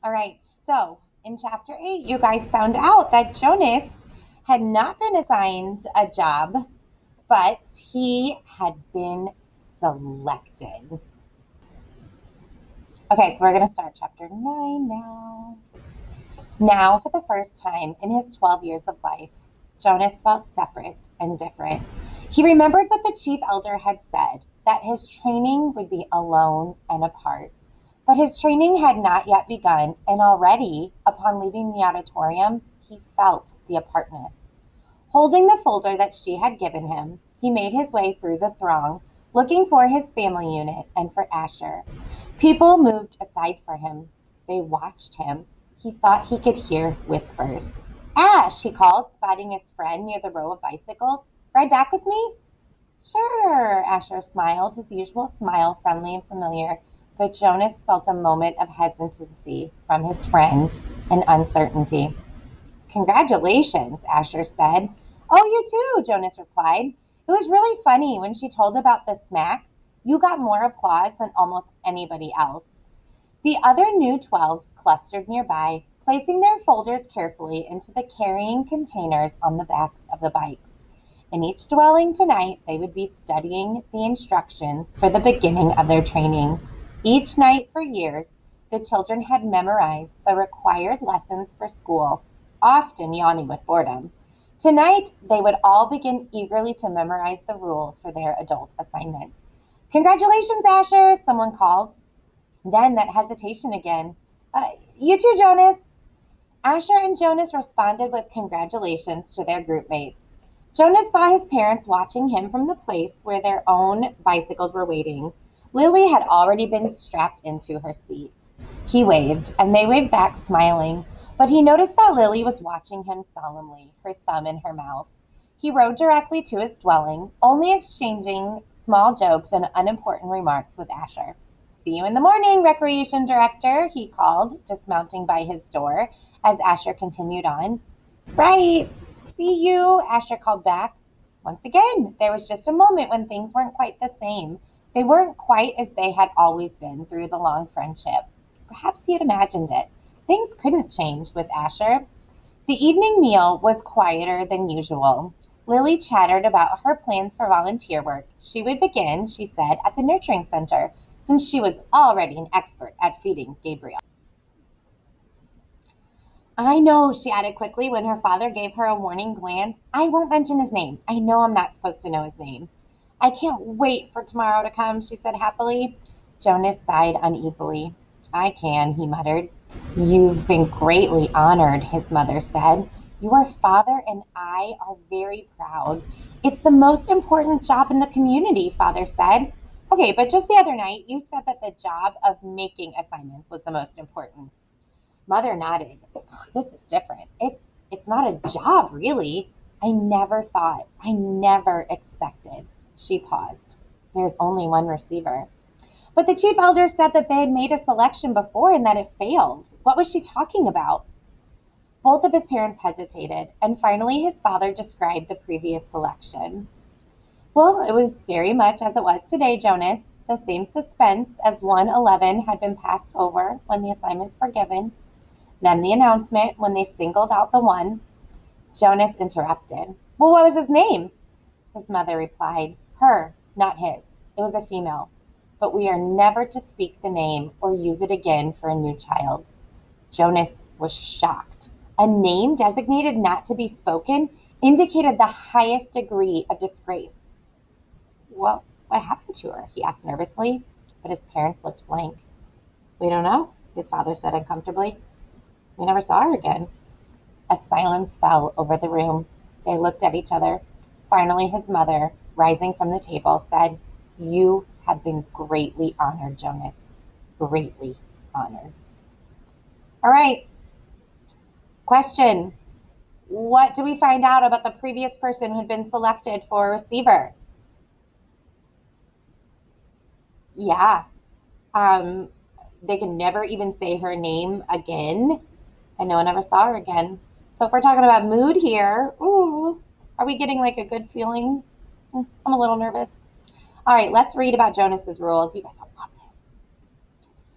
All right, so in chapter 8, you guys found out that Jonas had not been assigned a job, but he had been selected. Okay, so we're going to start chapter 9 now. Now, for the first time in his 12 years of life, Jonas felt separate and different. He remembered what the chief elder had said, that his training would be alone and apart. But his training had not yet begun, and already, upon leaving the auditorium, he felt the apartness. Holding the folder that she had given him, he made his way through the throng, looking for his family unit and for Asher. People moved aside for him. They watched him. He thought he could hear whispers. Ash, he called, spotting his friend near the row of bicycles. Ride back with me? Sure, Asher smiled, his usual smile, friendly and familiar. But Jonas felt a moment of hesitancy from his friend and uncertainty. Congratulations, Asher said. Oh, you too, Jonas replied. It was really funny when she told about the smacks. You got more applause than almost anybody else. The other new 12s clustered nearby, placing their folders carefully into the carrying containers on the backs of the bikes. In each dwelling tonight, they would be studying the instructions for the beginning of their training. Each night for years, the children had memorized the required lessons for school, often yawning with boredom. Tonight, they would all begin eagerly to memorize the rules for their adult assignments. Congratulations, Asher, someone called. Then that hesitation again. You too, Jonas. Asher and Jonas responded with congratulations to their group mates. Jonas saw his parents watching him from the place where their own bicycles were waiting. Lily had already been strapped into her seat. He waved, and they waved back, smiling, but he noticed that Lily was watching him solemnly, her thumb in her mouth. He rode directly to his dwelling, only exchanging small jokes and unimportant remarks with Asher. See you in the morning, Recreation Director, he called, dismounting by his door as Asher continued on. Right, see you, Asher called back. Once again, there was just a moment when things weren't quite the same. They weren't quite as they had always been through the long friendship. Perhaps he had imagined it. Things couldn't change with Asher. The evening meal was quieter than usual. Lily chattered about her plans for volunteer work. She would begin, she said, at the nurturing center, since she was already an expert at feeding Gabriel. I know, she added quickly when her father gave her a warning glance. I won't mention his name. I know I'm not supposed to know his name. I can't wait for tomorrow to come, she said happily. Jonas sighed uneasily. I can, he muttered. You've been greatly honored, his mother said. Your father and I are very proud. It's the most important job in the community, father said. Okay, but just the other night you said that the job of making assignments was the most important. Mother nodded. This is different. It's not a job, really. I never thought, I never expected. She paused. There's only one receiver. But the chief elder said that they had made a selection before and that it failed. What was she talking about? Both of his parents hesitated, and finally his father described the previous selection. Well, it was very much as it was today, Jonas. The same suspense as 111 had been passed over when the assignments were given. Then the announcement when they singled out the one. Jonas interrupted. Well, what was his name? His mother replied, her, not his. It was a female. But we are never to speak the name or use it again for a new child. Jonas was shocked. A name designated not to be spoken indicated the highest degree of disgrace. Well, what happened to her? He asked nervously, but his parents looked blank. We don't know, his father said uncomfortably. We never saw her again. A silence fell over the room. They looked at each other. Finally, his mother, rising from the table, said, You have been greatly honored, Jonas. Greatly honored. All right. Question. What do we find out about the previous person who'd been selected for a receiver? Yeah. Um, they can never even say her name again, and no one ever saw her again. So if we're talking about mood here, ooh, are we getting like a good feeling? I'm a little nervous. All right, let's read about Jonas's rules. You guys will love this.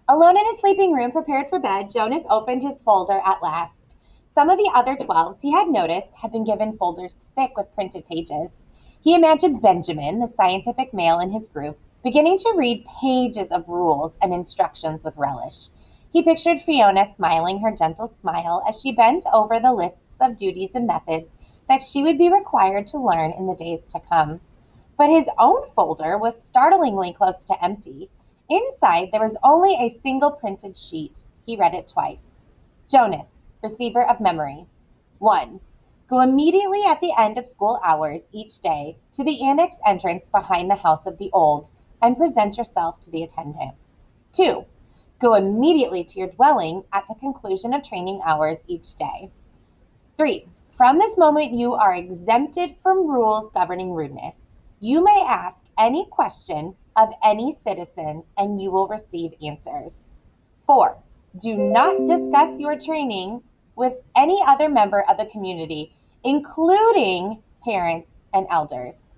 Alone in his sleeping room, prepared for bed, Jonas opened his folder at last. Some of the other 12s, he had noticed, had been given folders thick with printed pages. He imagined Benjamin, the scientific male in his group, beginning to read pages of rules and instructions with relish. He pictured Fiona smiling her gentle smile as she bent over the lists of duties and methods that she would be required to learn in the days to come. But his own folder was startlingly close to empty. Inside there was only a single printed sheet. He read it twice. Jonas, receiver of memory. 1. Go immediately at the end of school hours each day to the annex entrance behind the house of the old and present yourself to the attendant. 2. Go immediately to your dwelling at the conclusion of training hours each day. 3. From this moment you are exempted from rules governing rudeness. You may ask any question of any citizen and you will receive answers. 4. Do not discuss your training with any other member of the community, including parents and elders.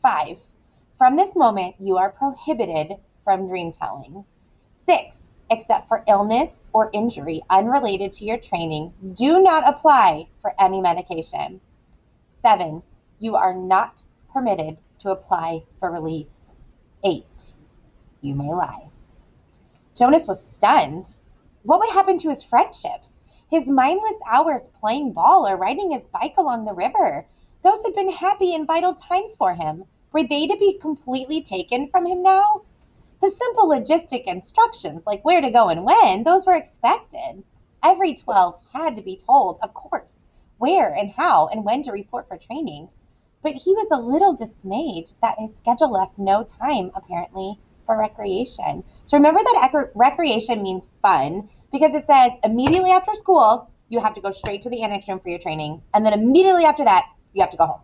5. From this moment, you are prohibited from dream telling. 6. Except for illness or injury unrelated to your training, do not apply for any medication. 7. You are not permitted to apply for release. 8. You may lie. Jonas was stunned. What would happen to his friendships? His mindless hours playing ball or riding his bike along the river? Those had been happy and vital times for him. Were they to be completely taken from him now? The simple logistic instructions, like where to go and when, those were expected. Every 12 had to be told, of course, where and how and when to report for training. But he was a little dismayed that his schedule left no time, apparently, for recreation. So remember that recreation means fun because it says immediately after school, you have to go straight to the annex room for your training. And then immediately after that, you have to go home.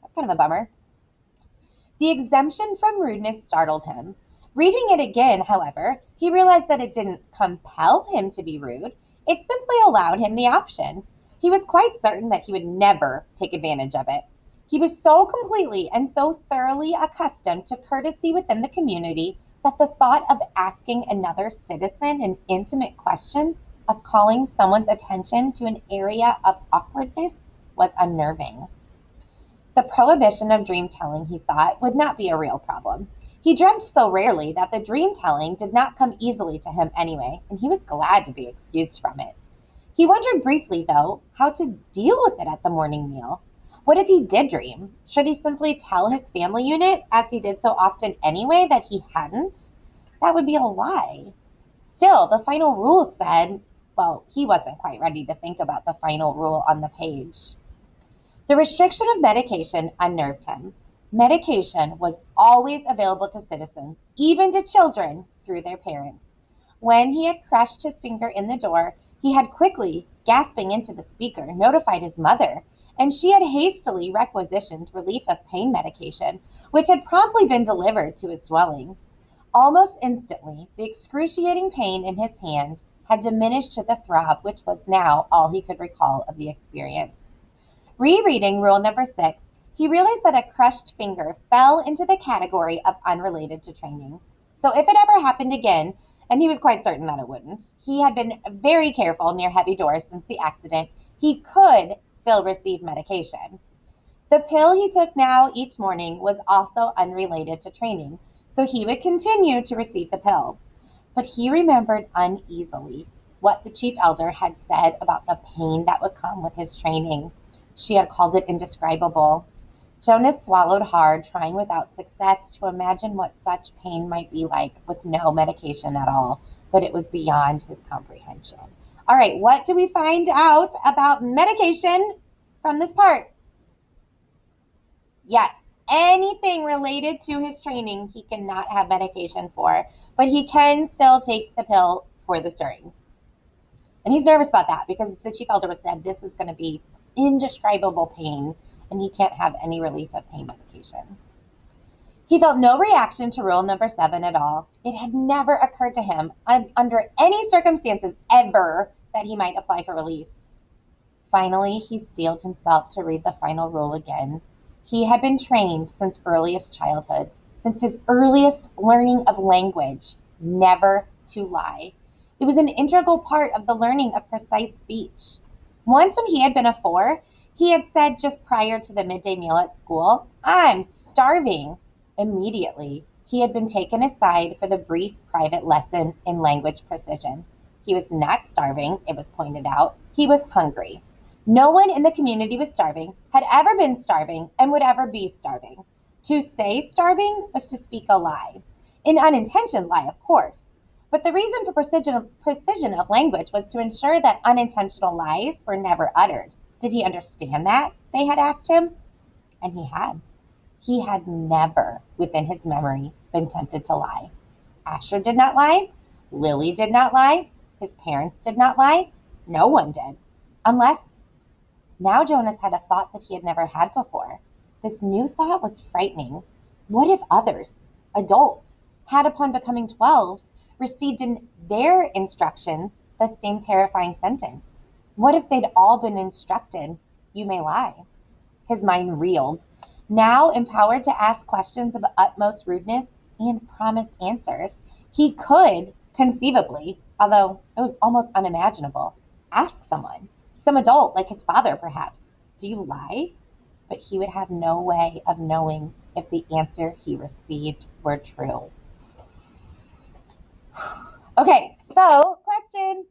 That's kind of a bummer. The exemption from rudeness startled him. Reading it again, however, he realized that it didn't compel him to be rude. It simply allowed him the option. He was quite certain that he would never take advantage of it. He was so completely and so thoroughly accustomed to courtesy within the community that the thought of asking another citizen an intimate question, of calling someone's attention to an area of awkwardness, was unnerving. The prohibition of dream telling, he thought, would not be a real problem. He dreamt so rarely that the dream telling did not come easily to him anyway, and he was glad to be excused from it. He wondered briefly, though, how to deal with it at the morning meal. What if he did dream? Should he simply tell his family unit, as he did so often anyway, that he hadn't? That would be a lie. Still, the final rule said, well, he wasn't quite ready to think about the final rule on the page. The restriction of medication unnerved him. Medication was always available to citizens, even to children, through their parents. When he had crushed his finger in the door, he had quickly, gasping into the speaker, notified his mother, and she had hastily requisitioned relief of pain medication, which had promptly been delivered to his dwelling. Almost instantly, the excruciating pain in his hand had diminished to the throb which was now all he could recall of the experience. Rereading rule number 6, he realized that a crushed finger fell into the category of unrelated to training. So if it ever happened again, and he was quite certain that it wouldn't, he had been very careful near heavy doors since the accident, he could still receive medication. The pill he took now each morning was also unrelated to training, so he would continue to receive the pill. But he remembered uneasily what the chief elder had said about the pain that would come with his training. She had called it indescribable. Jonas swallowed hard, trying without success to imagine what such pain might be like with no medication at all, but it was beyond his comprehension. All right, what do we find out about medication from this part? Yes, anything related to his training he cannot have medication for, but he can still take the pill for the stirrings. And he's nervous about that because the chief elder said this was going to be indescribable pain and he can't have any relief of pain medication. He felt no reaction to rule number 7 at all. It had never occurred to him under any circumstances ever that he might apply for release. Finally, he steeled himself to read the final rule again. He had been trained since earliest childhood, since his earliest learning of language, never to lie. It was an integral part of the learning of precise speech. Once, when he had been a 4, he had said just prior to the midday meal at school, "I'm starving." Immediately, he had been taken aside for the brief private lesson in language precision. He was not starving, it was pointed out. He was hungry. No one in the community was starving, had ever been starving, and would ever be starving. To say starving was to speak a lie. An unintentional lie, of course. But the reason for precision of language was to ensure that unintentional lies were never uttered. Did he understand that? They had asked him. And he had. He had never, within his memory, been tempted to lie. Asher did not lie. Lily did not lie. His parents did not lie. No one did. Unless, now Jonas had a thought that he had never had before. This new thought was frightening. What if others, adults, had upon becoming 12s, received in their instructions the same terrifying sentence? What if they'd all been instructed, "You may lie"? His mind reeled. Now empowered to ask questions of utmost rudeness and promised answers, he could, conceivably, although it was almost unimaginable, ask someone, some adult like his father perhaps, "Do you lie?" But he would have no way of knowing if the answer he received were true. Okay, so question.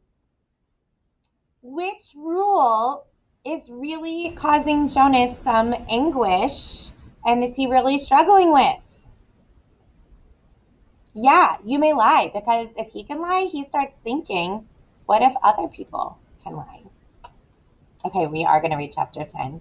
Which rule is really causing Jonas some anguish and is he really struggling with? Yeah, you may lie, because if he can lie, he starts thinking, what if other people can lie? Okay, we are going to read chapter 10.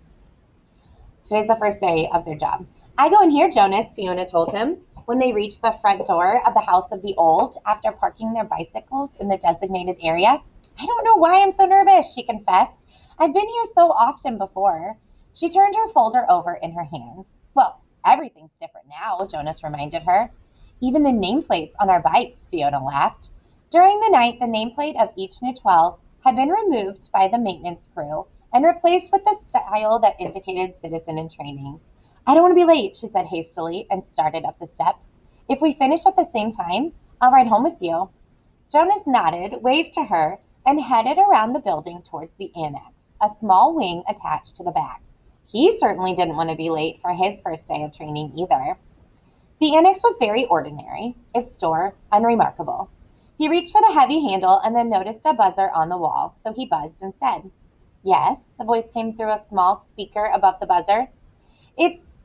Today's the first day of their job. "I go in here, Jonas," Fiona told him when they reached the front door of the House of the Old after parking their bicycles in the designated area. "I don't know why I'm so nervous," she confessed. "I've been here so often before." She turned her folder over in her hands. "Well, everything's different now," Jonas reminded her. "Even the nameplates on our bikes," Fiona laughed. During the night, the nameplate of each new 12 had been removed by the maintenance crew and replaced with the style that indicated citizen in training. "I don't want to be late," she said hastily and started up the steps. "If we finish at the same time, I'll ride home with you." Jonas nodded, waved to her, and headed around the building towards the annex, a small wing attached to the back. He certainly didn't want to be late for his first day of training either. The annex was very ordinary, its door unremarkable. He reached for the heavy handle and then noticed a buzzer on the wall, so he buzzed and said, "Yes," the voice came through a small speaker above the buzzer. "It's,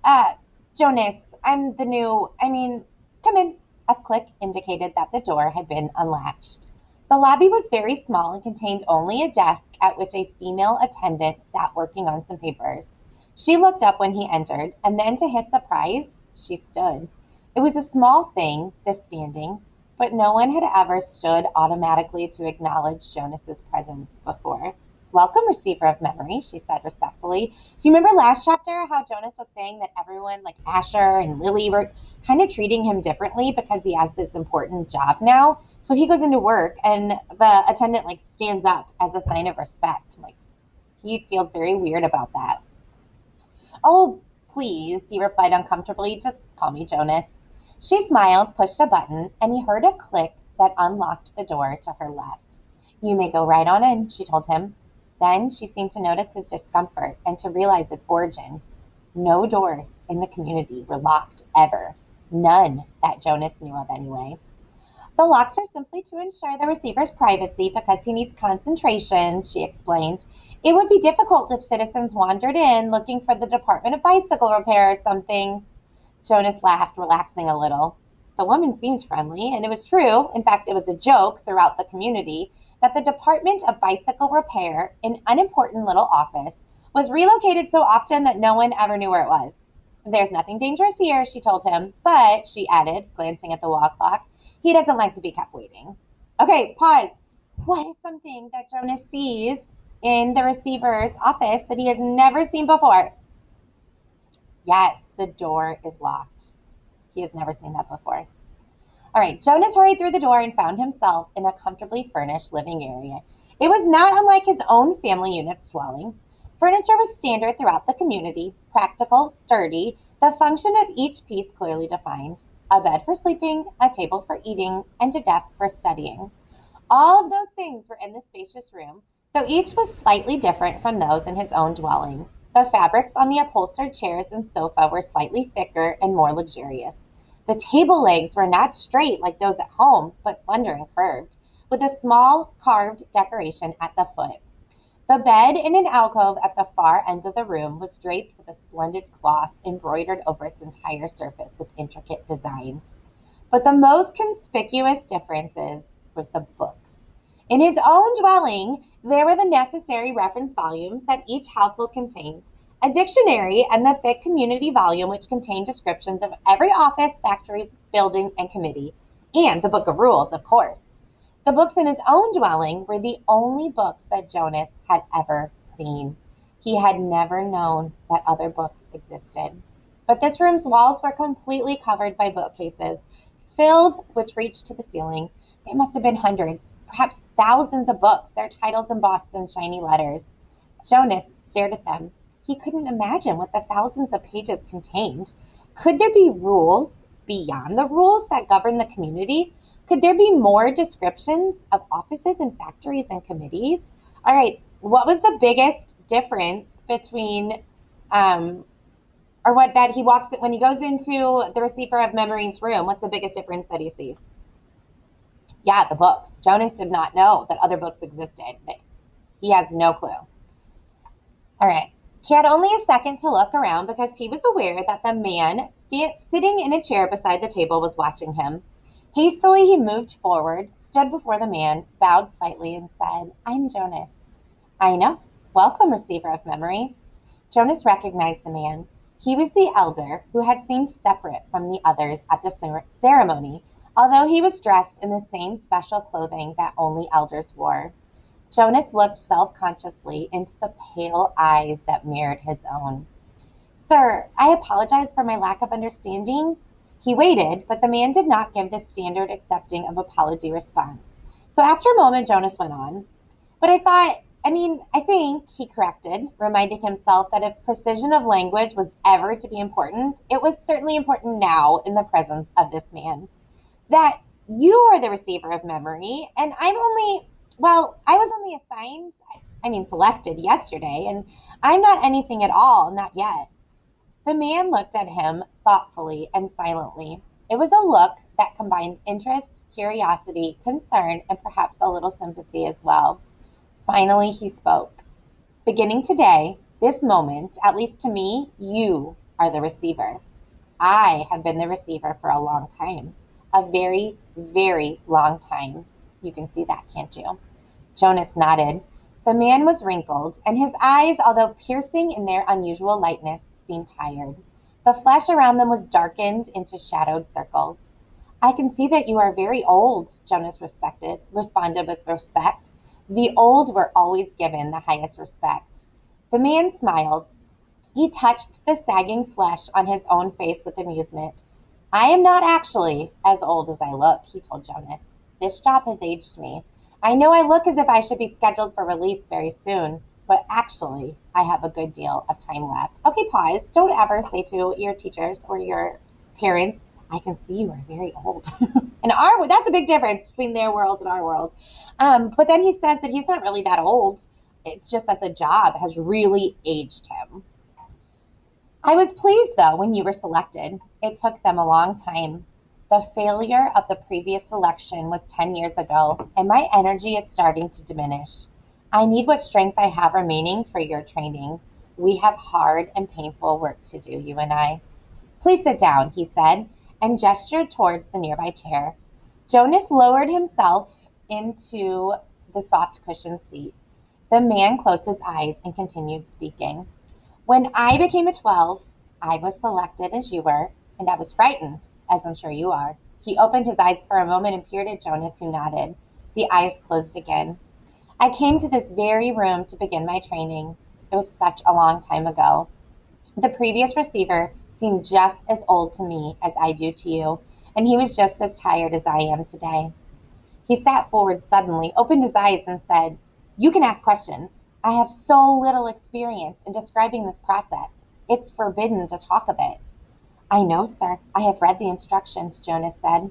Jonas. I'm the new, come in." A click indicated that the door had been unlatched. The lobby was very small and contained only a desk at which a female attendant sat working on some papers. She looked up when he entered, and then to his surprise, she stood. It was a small thing, this standing, but no one had ever stood automatically to acknowledge Jonas's presence before. "Welcome, receiver of memory," she said respectfully. "So you remember last chapter how Jonas was saying that everyone, like Asher and Lily, were kind of treating him differently because he has this important job now? So he goes into work and the attendant like stands up as a sign of respect. Like, he feels very weird about that." "Oh, please," he replied uncomfortably. "Just call me Jonas." She smiled, pushed a button, and he heard a click that unlocked the door to her left. "You may go right on in," she told him. Then she seemed to notice his discomfort and to realize its origin. No doors in the community were locked ever. None that Jonas knew of anyway. "The locks are simply to ensure the receiver's privacy because he needs concentration," she explained. "It would be difficult if citizens wandered in looking for the Department of Bicycle Repair or something." Jonas laughed, relaxing a little. The woman seemed friendly, and it was true, in fact it was a joke throughout the community, that the Department of Bicycle Repair, an unimportant little office, was relocated so often that no one ever knew where it was. "There's nothing dangerous here," she told him, "but," she added, glancing at the wall clock, "he doesn't like to be kept waiting." Okay, pause. What is something that Jonas sees in the receiver's office that he has never seen before? Yes, the door is locked. He has never seen that before. All right, Jonas hurried through the door and found himself in a comfortably furnished living area. It was not unlike his own family unit's dwelling. Furniture was standard throughout the community, practical, sturdy, the function of each piece clearly defined. a bed for sleeping, a table for eating, and a desk for studying. All of those things were in the spacious room, though each was slightly different from those in his own dwelling. The fabrics on the upholstered chairs and sofa were slightly thicker and more luxurious. The table legs were not straight like those at home, but slender and curved, with a small carved decoration at the foot. The bed in an alcove at the far end of the room was draped with a splendid cloth embroidered over its entire surface with intricate designs. But the most conspicuous was the books. In his own dwelling, there were the necessary reference volumes that each household contained, a dictionary and the thick community volume which contained descriptions of every office, factory, building, and committee, and the Book of Rules, of course. The books in his own dwelling were the only books that Jonas had ever seen. He had never known that other books existed. But this room's walls were completely covered by bookcases, filled which reached to the ceiling. There must have been hundreds, perhaps thousands of books, their titles embossed in shiny letters. Jonas stared at them. He couldn't imagine what the thousands of pages contained. Could there be rules beyond the rules that govern the community? Could there be more descriptions of offices and factories and committees? All right, what was the biggest difference between, or what that he walks when he goes into the receiver of memory's room? What's the biggest difference that he sees? Yeah, the books. Jonas did not know that other books existed. He has no clue. All right. He had only a second to look around because he was aware that the man sitting in a chair beside the table was watching him. Hastily, he moved forward, stood before the man, bowed slightly, and said, "I'm Jonas." "I know. Welcome, receiver of memory." Jonas recognized the man. He was the elder who had seemed separate from the others at the ceremony, although he was dressed in the same special clothing that only elders wore. Jonas looked self-consciously into the pale eyes that mirrored his own. "Sir, I apologize for my lack of understanding." He waited, but the man did not give the standard accepting of apology response. So after a moment, Jonas went on. "But I think," he corrected, reminding himself that if precision of language was ever to be important, it was certainly important now in the presence of this man. "That you are the receiver of memory, and I was only selected yesterday, and I'm not anything at all, not yet." The man looked at him thoughtfully and silently. It was a look that combined interest, curiosity, concern, and perhaps a little sympathy as well. Finally, he spoke. "Beginning today, this moment, at least to me, you are the receiver. I have been the receiver for a long time. A very, very long time. You can see that, can't you?" Jonas nodded. The man was wrinkled, and his eyes, although piercing in their unusual lightness, seemed tired. The flesh around them was darkened into shadowed circles. "I can see that you are very old," Jonas responded with respect. The old were always given the highest respect. The man smiled. He touched the sagging flesh on his own face with amusement. "I am not actually as old as I look," he told Jonas. "This job has aged me. I know I look as if I should be scheduled for release very soon, but actually, I have a good deal of time left." Okay, pause. Don't ever say to your teachers or your parents, "I can see you are very old." That's a big difference between their world and our world. But then he says that he's not really that old. It's just that the job has really aged him. "I was pleased, though, when you were selected. It took them a long time. The failure of the previous selection was 10 years ago, and my energy is starting to diminish. I need what strength I have remaining for your training. We have hard and painful work to do, you and I." "Please sit down," he said, and gestured towards the nearby chair. Jonas lowered himself into the soft cushioned seat. The man closed his eyes and continued speaking. "When I became a 12, I was selected as you were, and I was frightened, as I'm sure you are." He opened his eyes for a moment and peered at Jonas, who nodded. The eyes closed again. "I came to this very room to begin my training. It was such a long time ago. The previous receiver seemed just as old to me as I do to you, and he was just as tired as I am today." He sat forward suddenly, opened his eyes, and said, "You can ask questions. I have so little experience in describing this process. It's forbidden to talk of it." I know, sir. I have read the instructions, Jonas said.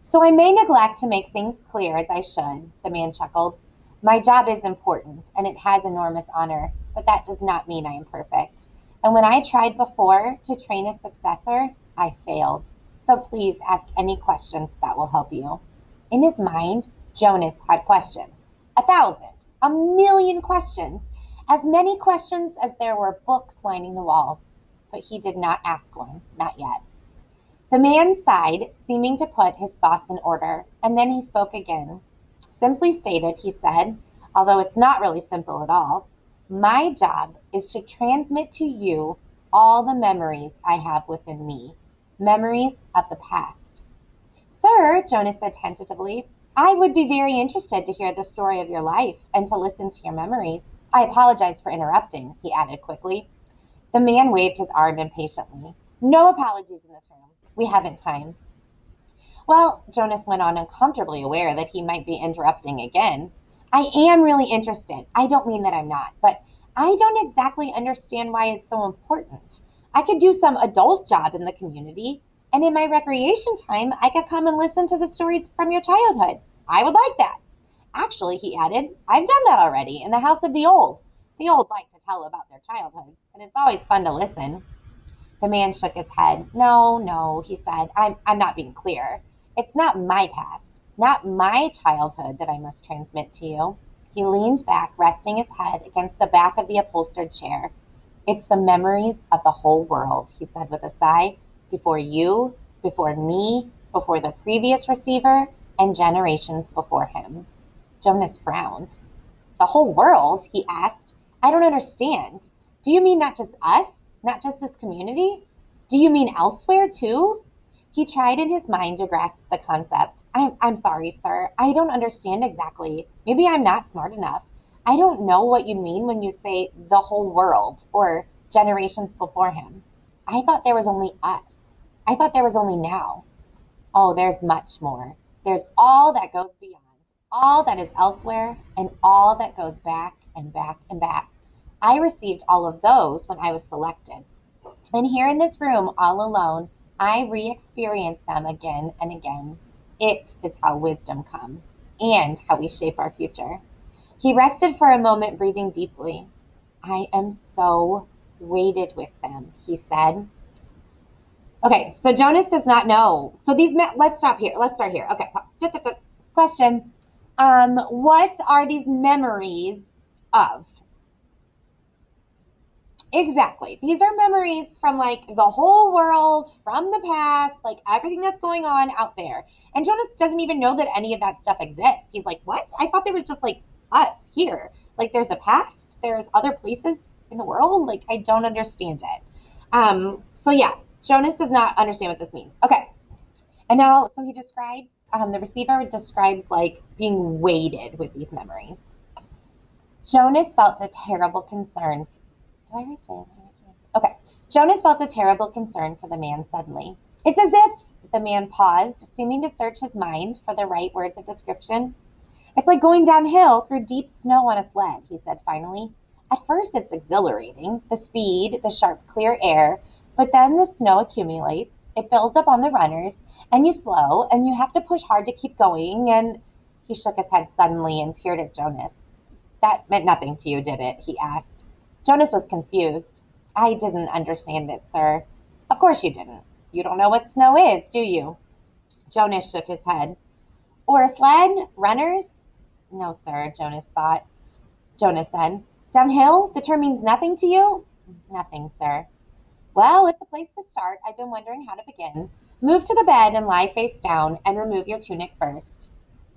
So I may neglect to make things clear as I should, the man chuckled. My job is important, and it has enormous honor, but that does not mean I am perfect. And when I tried before to train a successor, I failed. So please ask any questions that will help you. In his mind, Jonas had questions. 1,000, 1,000,000 questions, as many questions as there were books lining the walls. But he did not ask one, not yet. The man sighed, seeming to put his thoughts in order, and then he spoke again. Simply stated, he said, although it's not really simple at all, my job is to transmit to you all the memories I have within me, memories of the past. Sir, Jonas said tentatively, I would be very interested to hear the story of your life and to listen to your memories. I apologize for interrupting, he added quickly. The man waved his arm impatiently. No apologies in this room. We haven't time. Well, Jonas went on, uncomfortably aware that he might be interrupting again. I am really interested. I don't mean that I'm not, but I don't exactly understand why it's so important. I could do some adult job in the community, and in my recreation time, I could come and listen to the stories from your childhood. I would like that. Actually, he added, I've done that already in the house of the old. The old like to tell about their childhoods, and it's always fun to listen. The man shook his head. No, no, he said. I'm not being clear. It's not my past, not my childhood that I must transmit to you. He leaned back, resting his head against the back of the upholstered chair. It's the memories of the whole world, he said with a sigh, before you, before me, before the previous receiver, and generations before him. Jonas frowned. The whole world? He asked. I don't understand. Do you mean not just us? Not just this community? Do you mean elsewhere too? He tried in his mind to grasp the concept. I'm sorry, sir. I don't understand exactly. Maybe I'm not smart enough. I don't know what you mean when you say the whole world or generations before him. I thought there was only us. I thought there was only now. Oh, there's much more. There's all that goes beyond, all that is elsewhere, and all that goes back and back and back. I received all of those when I was selected. And here in this room, all alone, I re experience them again and again. It is how wisdom comes and how we shape our future. He rested for a moment, breathing deeply. I am so weighted with them, he said. Okay, so Jonas does not know. So let's stop here. Let's start here. Okay, question. What are these memories of? Exactly. These are memories from like the whole world, from the past, like everything that's going on out there. And Jonas doesn't even know that any of that stuff exists. He's like, what? I thought there was just like us here. Like there's a past, there's other places in the world. Like I don't understand it. So yeah, Jonas does not understand what this means. Okay. And now, so he describes, the receiver describes like being weighted with these memories. Jonas felt a terrible concern. Did I already say that? Okay. Jonas felt a terrible concern for the man suddenly. It's as if the man paused, seeming to search his mind for the right words of description. It's like going downhill through deep snow on a sled, he said finally. At first it's exhilarating, the speed, the sharp, clear air, but then the snow accumulates, it builds up on the runners, and you slow, and you have to push hard to keep going, and he shook his head suddenly and peered at Jonas. That meant nothing to you, did it? He asked. Jonas was confused. I didn't understand it, sir. Of course you didn't. You don't know what snow is, do you? Jonas shook his head. Or a sled? Runners? No, sir, Jonas said. Downhill? The term means nothing to you? Nothing, sir. Well, it's a place to start. I've been wondering how to begin. Move to the bed and lie face down and remove your tunic first.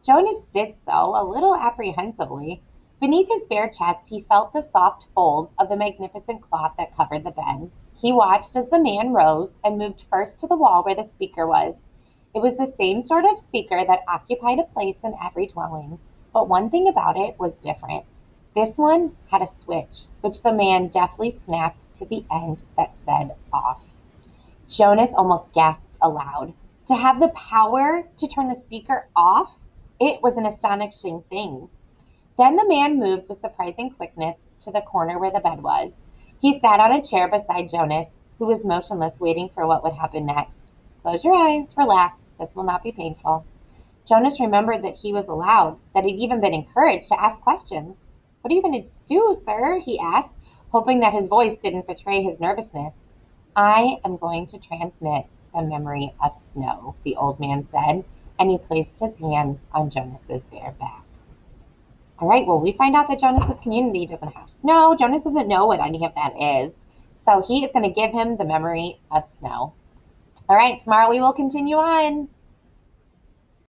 Jonas did so, a little apprehensively. Beneath his bare chest he felt the soft folds of the magnificent cloth that covered the bed. He watched as the man rose and moved first to the wall where the speaker was. It was the same sort of speaker that occupied a place in every dwelling, but one thing about it was different. This one had a switch, which the man deftly snapped to the end that said off. Jonas almost gasped aloud. To have the power to turn the speaker off, it was an astonishing thing. Then the man moved with surprising quickness to the corner where the bed was. He sat on a chair beside Jonas, who was motionless, waiting for what would happen next. Close your eyes, relax, this will not be painful. Jonas remembered that he was allowed, that he'd even been encouraged to ask questions. What are you going to do, sir? He asked, hoping that his voice didn't betray his nervousness. I am going to transmit the memory of snow, the old man said, and he placed his hands on Jonas's bare back. All right, well, we find out that Jonas's community doesn't have snow. Jonas doesn't know what any of that is. So he is going to give him the memory of snow. All right, tomorrow we will continue on.